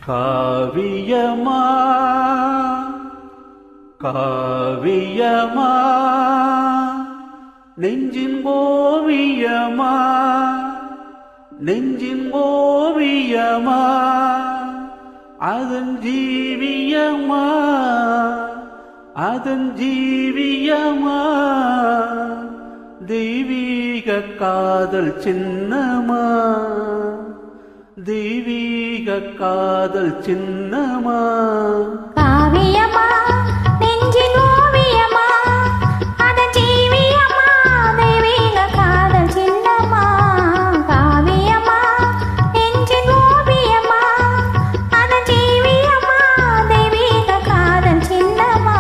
காவியமா காவியமா நெஞ்சின் ஓவியமா நெஞ்சின் ஓவியமா அதன் ஜீவியமா அதன் ஜீவியமா தெய்வீக காதல் சின்னமா தெய்வீக காதல் சின்னமா காவியமா நெஞ்சின் ஓவியமா அதன் ஜீவியமா தெய்வீக காதல் சின்னமா காவியமா நெஞ்சின் ஓவியமா அதன் ஜீவியமா தெய்வீக காதல் சின்னமா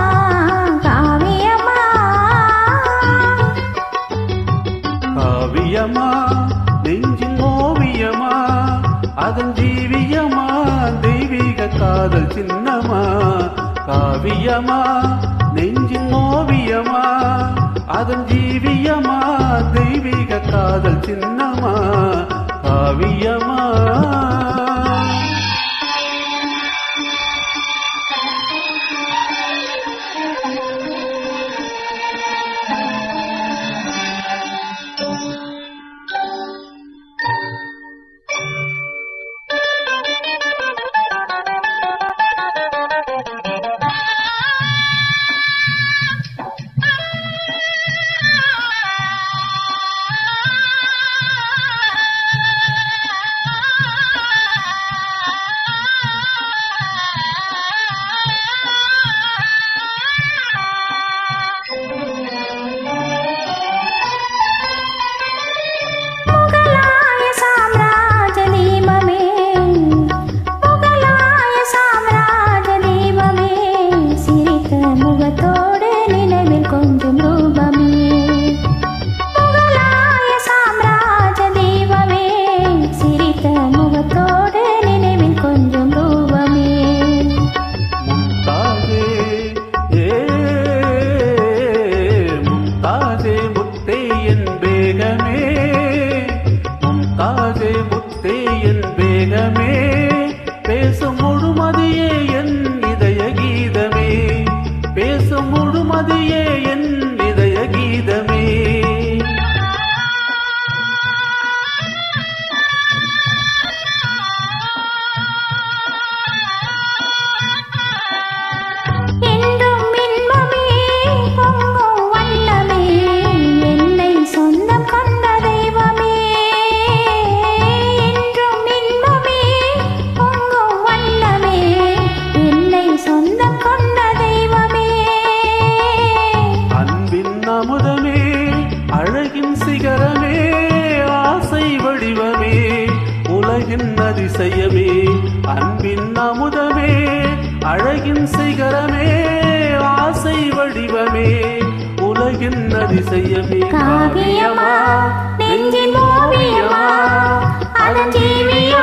காவியமா காவியமா நெஞ்சின் ஓவியமா அதன் ஜீவியமா தெய்வீக காதல் சின்னமா காவியமா நெஞ்சின் ஓவியமா அதன் ஜீவியமா தெய்வீக காதல் சின்னமா காவியமா மும்தாஜே முத்தே என் வேகமே பேசும் முழுமதியே என் இதய கீதமே பேசும் முழுமதியே என் இதய கீதமே அமுதமே அழகின் சிகரமே ஆசை வடிவமே உலகின் அதிசயமே அன்பின் அமுதமே அழகின் சிகரமே ஆசை வடிவமே உலகின் அதிசயமே காவியமா நெஞ்சின் ஓவியமா அதன் ஜீவியமா